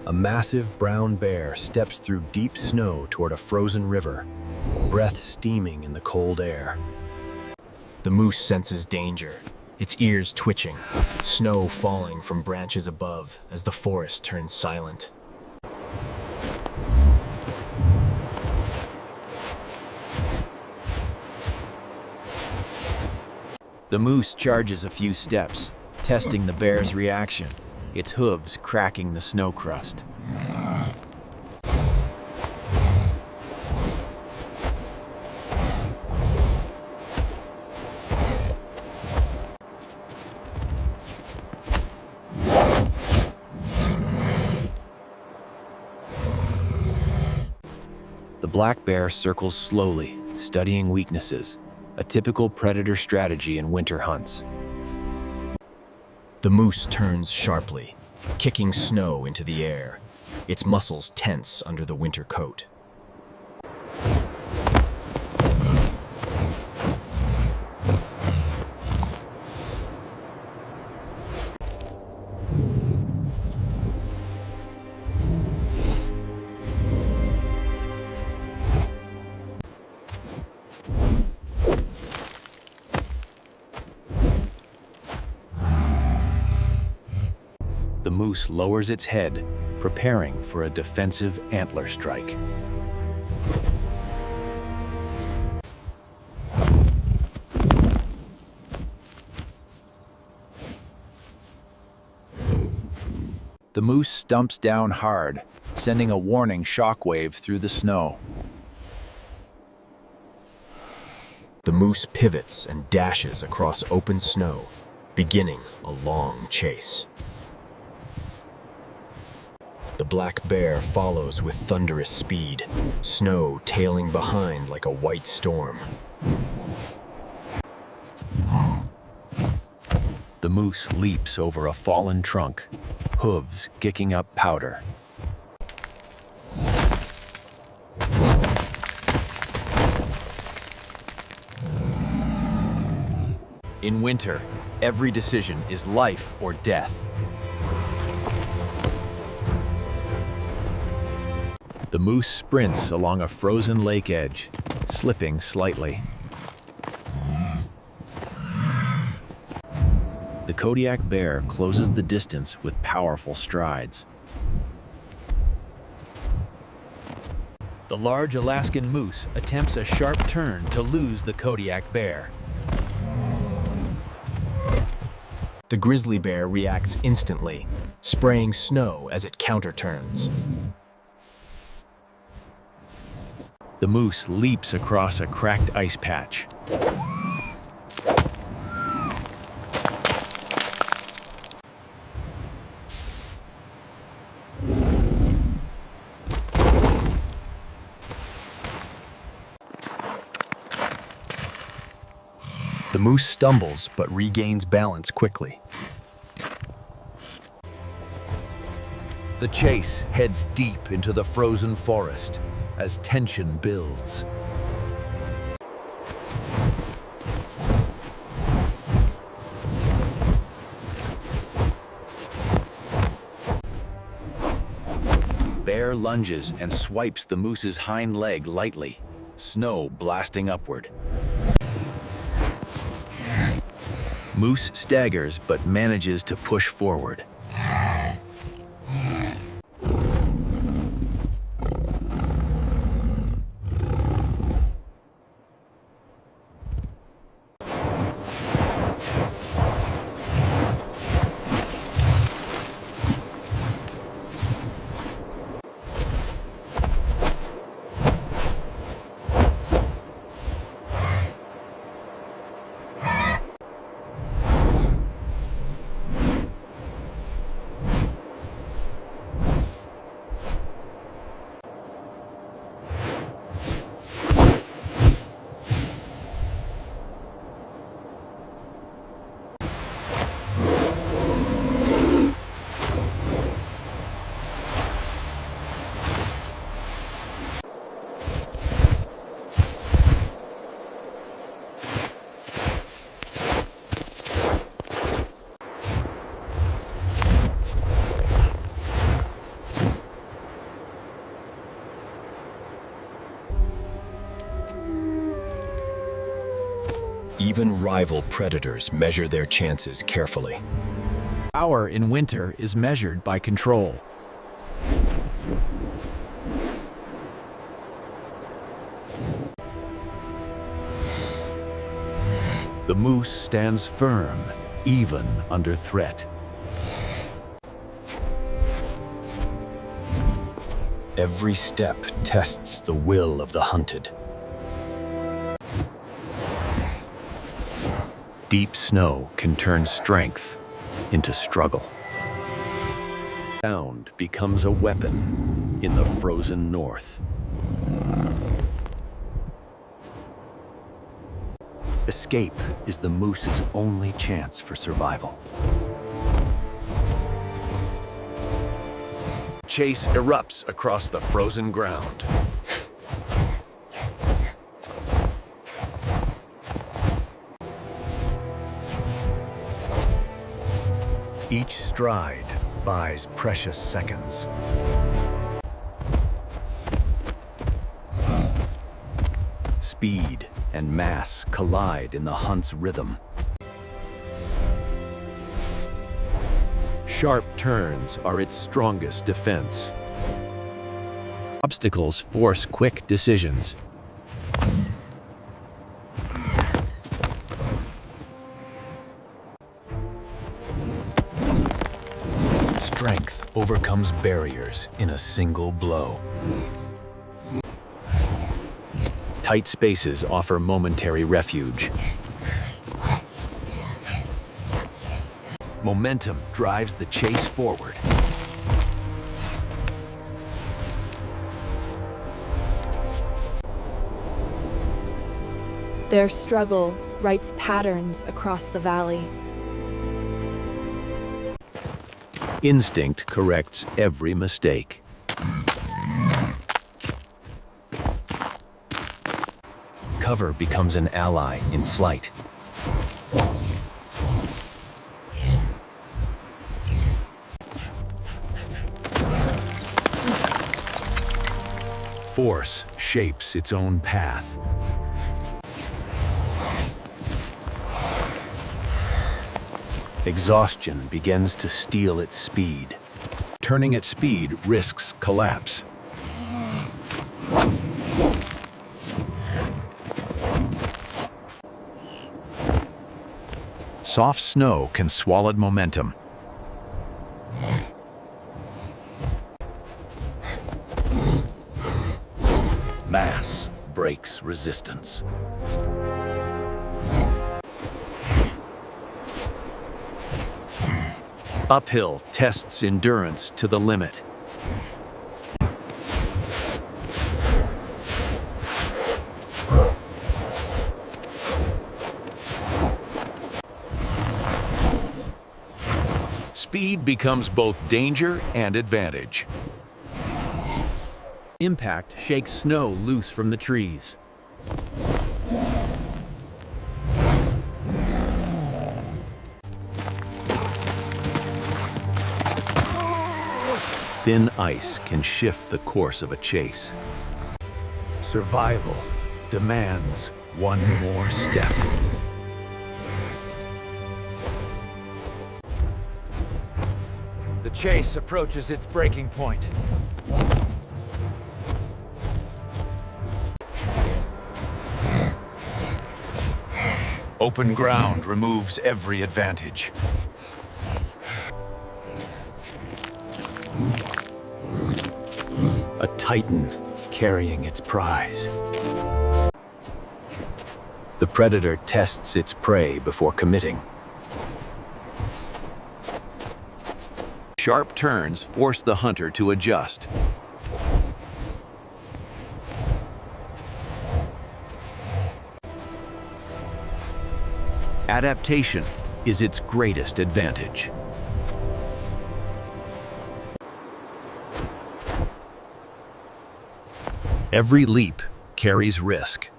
A massive brown bear steps through deep snow toward a frozen river, breath steaming in the cold air. The moose senses danger, its ears twitching, snow falling from branches above as the forest turns silent. The moose charges a few steps, testing the bear's reaction, its hooves cracking the snow crust. The black bear circles slowly, studying weaknesses, a typical predator strategy in winter hunts. The moose turns sharply, kicking snow into the air, its muscles tense under the winter coat. The moose lowers its head, preparing for a defensive antler strike. The moose stumps down hard, sending a warning shockwave through the snow. The moose pivots and dashes across open snow, beginning a long chase. The black bear follows with thunderous speed, snow tailing behind like a white storm. The moose leaps over a fallen trunk, hooves kicking up powder. In winter, every decision is life or death. The moose sprints along a frozen lake edge, slipping slightly. The Kodiak bear closes the distance with powerful strides. The large Alaskan moose attempts a sharp turn to lose the Kodiak bear. The grizzly bear reacts instantly, spraying snow as it counter-turns. The moose leaps across a cracked ice patch. The moose stumbles but regains balance quickly. The chase heads deep into the frozen forest as tension builds. Bear lunges and swipes the moose's hind leg lightly, snow blasting upward. Moose staggers but manages to push forward. Even rival predators measure their chances carefully. Power in winter is measured by control. The moose stands firm, even under threat. Every step tests the will of the hunted. Deep snow can turn strength into struggle. Sound becomes a weapon in the frozen north. Escape is the moose's only chance for survival. Chase erupts across the frozen ground. Each stride buys precious seconds. Speed and mass collide in the hunt's rhythm. Sharp turns are its strongest defense. Obstacles force quick decisions. Strength overcomes barriers in a single blow. Tight spaces offer momentary refuge. Momentum drives the chase forward. Their struggle writes patterns across the valley. Instinct corrects every mistake. Cover becomes an ally in flight. Force shapes its own path. Exhaustion begins to steal its speed. Turning at speed risks collapse. Soft snow can swallow momentum. Mass breaks resistance. Uphill tests endurance to the limit. Speed becomes both danger and advantage. Impact shakes snow loose from the trees. Thin ice can shift the course of a chase. Survival demands one more step. The chase approaches its breaking point. Open ground removes every advantage. A titan carrying its prize. The predator tests its prey before committing. Sharp turns force the hunter to adjust. Adaptation is its greatest advantage. Every leap carries risk.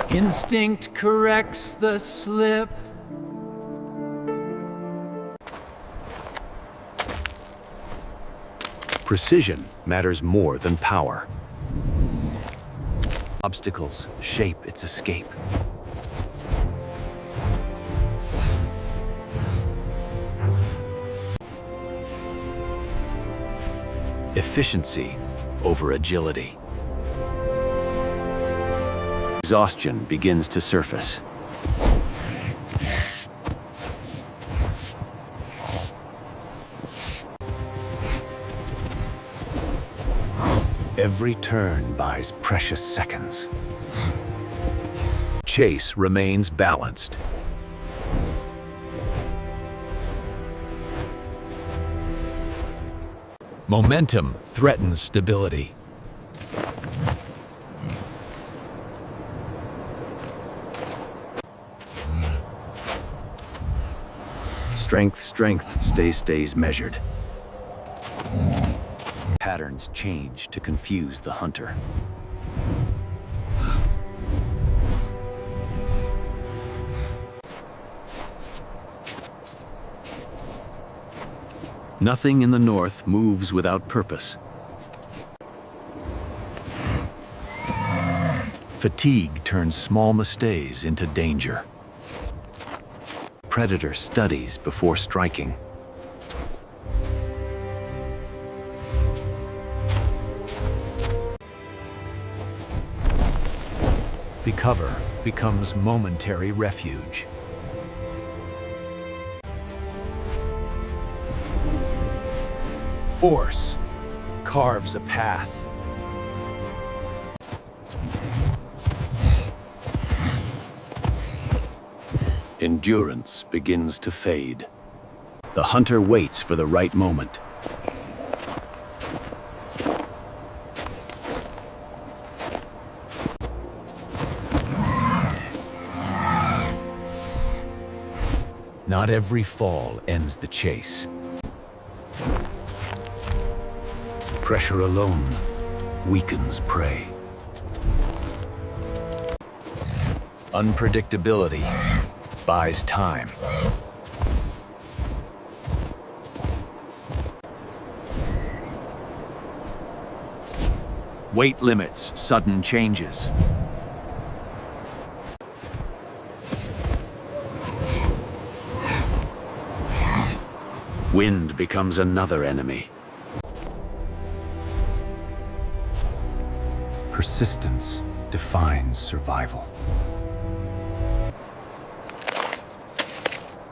Instinct corrects the slip. Precision matters more than power. Obstacles shape its escape. Efficiency over agility. Exhaustion begins to surface. Every turn buys precious seconds. Chase remains balanced. Momentum threatens stability. Strength stays measured. Patterns change to confuse the hunter. Nothing in the north moves without purpose. Fatigue turns small mistakes into danger. Predator studies before striking. Cover becomes momentary refuge. Force carves a path. Endurance begins to fade. The hunter waits for the right moment. Not every fall ends the chase. Pressure alone weakens prey. Unpredictability buys time. Weight limits sudden changes. Wind becomes another enemy. Persistence defines survival.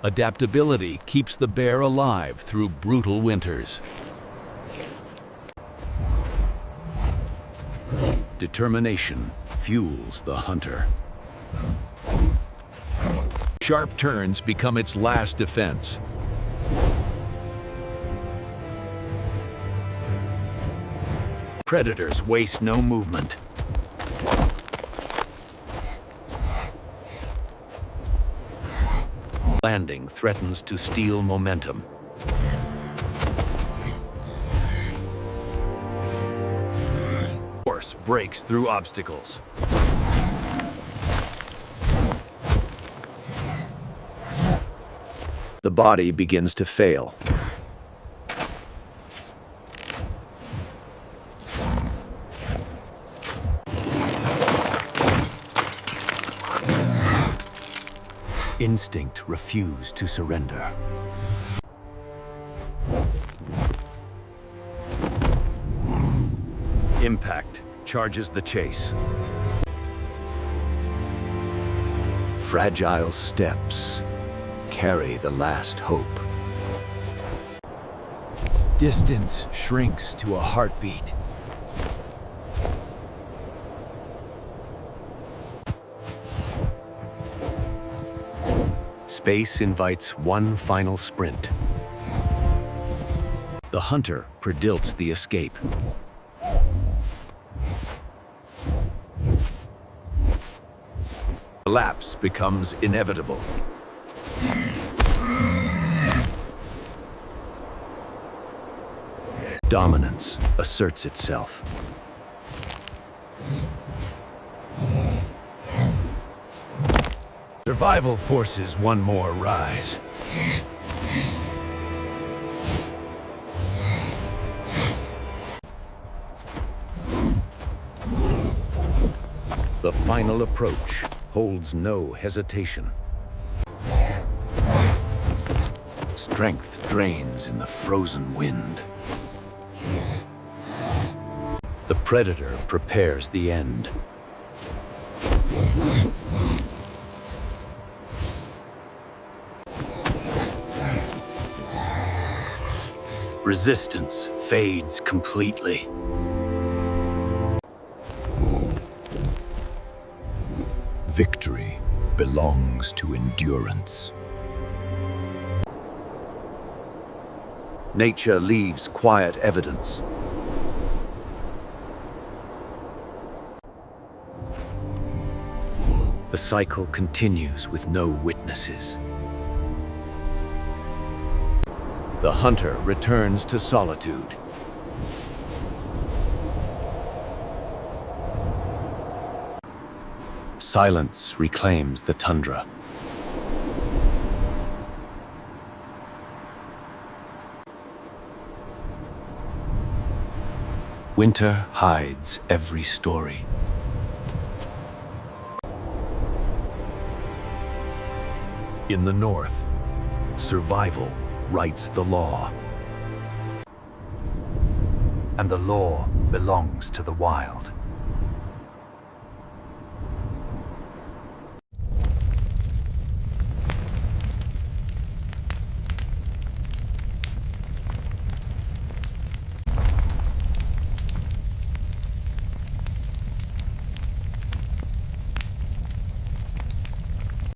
Adaptability keeps the bear alive through brutal winters. Determination fuels the hunter. Sharp turns become its last defense. Predators waste no movement. Landing threatens to steal momentum. Horse breaks through obstacles. The body begins to fail. Instinct refused to surrender. Impact charges the chase. Fragile steps carry the last hope. Distance shrinks to a heartbeat. Space invites one final sprint. The hunter predilts the escape. Collapse becomes inevitable. Dominance asserts itself. Survival forces one more rise. final approach holds no hesitation. Strength drains in the frozen wind. The predator prepares the end. Resistance fades completely. Victory belongs to endurance. Nature leaves quiet evidence. The cycle continues with no witnesses. The hunter returns to solitude. Silence reclaims the tundra. Winter hides every story. In the north, survival writes the law. And the law belongs to the wild.